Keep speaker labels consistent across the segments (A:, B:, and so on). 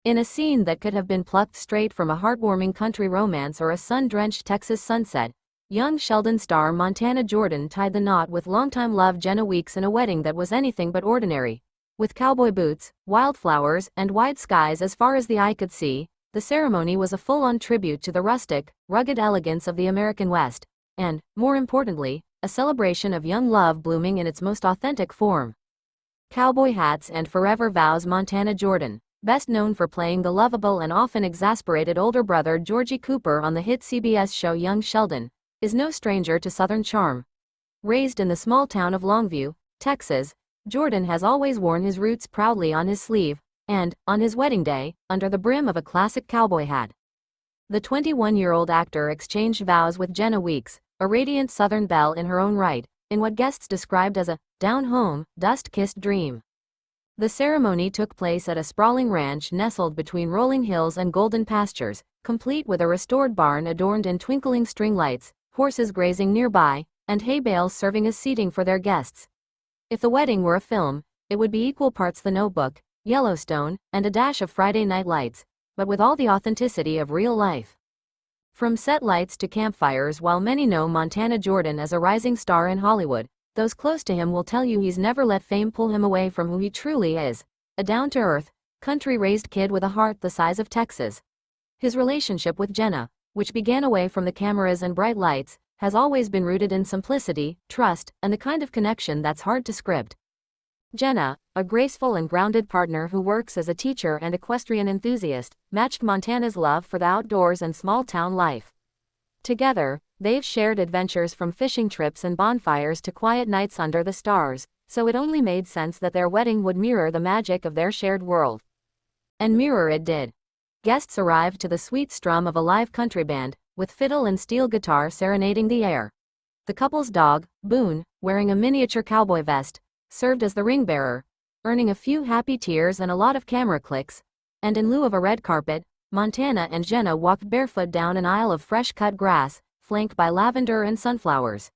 A: In a scene that could have been plucked straight from a heartwarming country romance or a sun-drenched Texas sunset, young Sheldon star Montana Jordan tied the knot with longtime love Jenna Weeks in a wedding that was anything but ordinary. With cowboy boots, wildflowers, and wide skies as far as the eye could see, the ceremony was a full-on tribute to the rustic, rugged elegance of the American West, and, more importantly, a celebration of young love blooming in its most authentic form. Cowboy hats and forever vows. Montana Jordan, best known for playing the lovable and often exasperated older brother Georgie Cooper on the hit CBS show Young Sheldon, is no stranger to Southern charm. Raised in the small town of Longview, Texas, Jordan has always worn his roots proudly on his sleeve, and, on his wedding day, under the brim of a classic cowboy hat. The 21-year-old actor exchanged vows with Jenna Weeks, a radiant Southern belle in her own right, in what guests described as a down-home, dust-kissed dream. The ceremony took place at a sprawling ranch nestled between rolling hills and golden pastures, complete with a restored barn adorned in twinkling string lights, horses grazing nearby, and hay bales serving as seating for their guests. If the wedding were a film, it would be equal parts The Notebook, Yellowstone, and a dash of Friday Night Lights, but with all the authenticity of real life. From set lights to campfires. While many know Montana Jordan as a rising star in Hollywood, those close to him will tell you he's never let fame pull him away from who he truly is, a down-to-earth, country-raised kid with a heart the size of Texas. His relationship with Jenna, which began away from the cameras and bright lights, has always been rooted in simplicity, trust, and the kind of connection that's hard to script. Jenna, a graceful and grounded partner who works as a teacher and equestrian enthusiast, matched Montana's love for the outdoors and small-town life. Together, they've shared adventures from fishing trips and bonfires to quiet nights under the stars, so it only made sense that their wedding would mirror the magic of their shared world. And mirror it did. Guests arrived to the sweet strum of a live country band, with fiddle and steel guitar serenading the air. The couple's dog, Boone, wearing a miniature cowboy vest, served as the ring-bearer, earning a few happy tears and a lot of camera clicks, and in lieu of a red carpet, Montana and Jenna walked barefoot down an aisle of fresh-cut grass, flanked by lavender and sunflowers.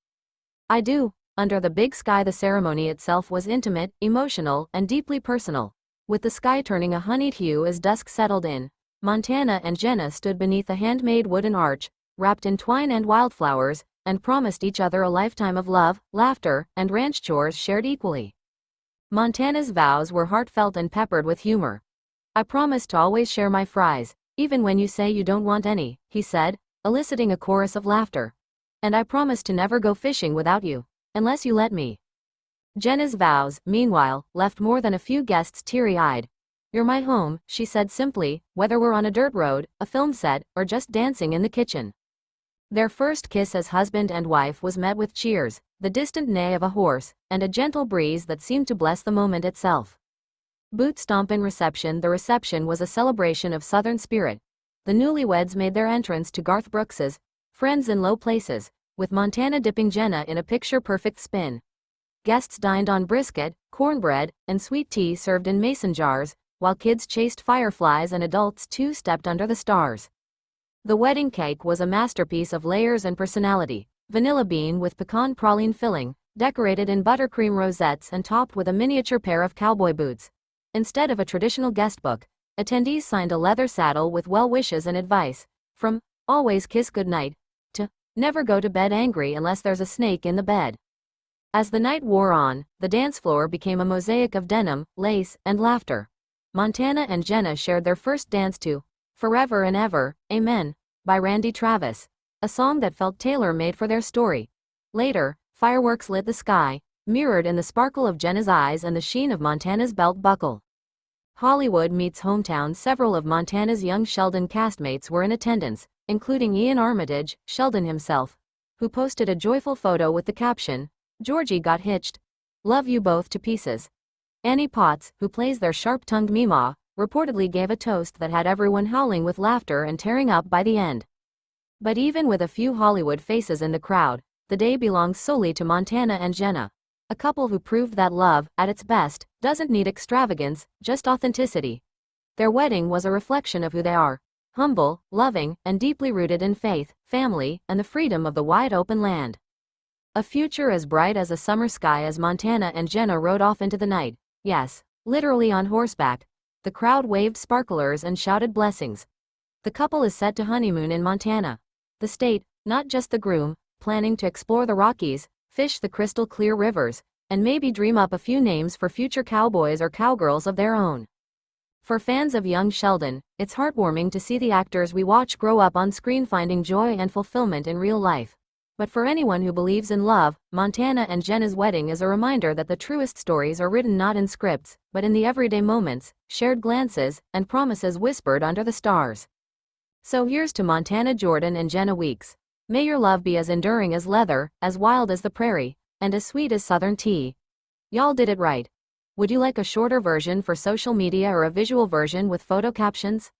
A: Under the big sky. The ceremony itself was intimate, emotional, and deeply personal. With the sky turning a honeyed hue as dusk settled in, Montana and Jenna stood beneath a handmade wooden arch, wrapped in twine and wildflowers, and promised each other a lifetime of love, laughter, and ranch chores shared equally. Montana's vows were heartfelt and peppered with humor. "I promise to always share my fries, even when you say you don't want any," he said, eliciting a chorus of laughter. "And I promise to never go fishing without you, unless you let me." Jenna's vows, meanwhile, left more than a few guests teary-eyed. "You're my home," she said simply, "whether we're on a dirt road, a film set, or just dancing in the kitchen." Their first kiss as husband and wife was met with cheers, the distant neigh of a horse, and a gentle breeze that seemed to bless the moment itself. Boot stompin' reception. The reception was a celebration of Southern spirit. The newlyweds made their entrance to Garth Brooks's Friends in Low Places, with Montana dipping Jenna in a picture-perfect spin. Guests dined on brisket, cornbread, and sweet tea served in mason jars, while kids chased fireflies and adults two-stepped under the stars. The wedding cake was a masterpiece of layers and personality. Vanilla bean with pecan praline filling, decorated in buttercream rosettes and topped with a miniature pair of cowboy boots. Instead of a traditional guestbook, attendees signed a leather saddle with well wishes and advice, from "always kiss goodnight" to "never go to bed angry unless there's a snake in the bed." As the night wore on, the dance floor became a mosaic of denim, lace, and laughter. Montana and Jenna shared their first dance to "Forever and Ever, Amen" by Randy Travis, a song that felt tailor-made for their story. Later, fireworks lit the sky, mirrored in the sparkle of Jenna's eyes and the sheen of Montana's belt buckle. Hollywood meets hometown. Several of Montana's Young Sheldon castmates were in attendance, including Ian Armitage, Sheldon himself, who posted a joyful photo with the caption, "Georgie got hitched. Love you both to pieces." Annie Potts, who plays their sharp-tongued Meemaw, reportedly gave a toast that had everyone howling with laughter and tearing up by the end. But even with a few Hollywood faces in the crowd, the day belongs solely to Montana and Jenna, a couple who proved that love, at its best, doesn't need extravagance, just authenticity. Their wedding was a reflection of who they are: humble, loving, and deeply rooted in faith, family, and the freedom of the wide-open land. A future as bright as a summer sky as Montana and Jenna rode off into the night, yes, literally on horseback, The crowd waved sparklers and shouted blessings. The couple is set to honeymoon in Montana. The state, not just the groom, planning to explore the Rockies, fish the crystal clear rivers, and maybe dream up a few names for future cowboys or cowgirls of their own. For fans of young Sheldon, it's heartwarming to see the actors we watch grow up on screen finding joy and fulfillment in real life. But for anyone who believes in love, Montana and Jenna's wedding is a reminder that the truest stories are written not in scripts, but in the everyday moments, shared glances, and promises whispered under the stars. So here's to Montana Jordan and Jenna Weeks. May your love be as enduring as leather, as wild as the prairie, and as sweet as southern tea. Y'all did it right. Would you like a shorter version for social media or a visual version with photo captions?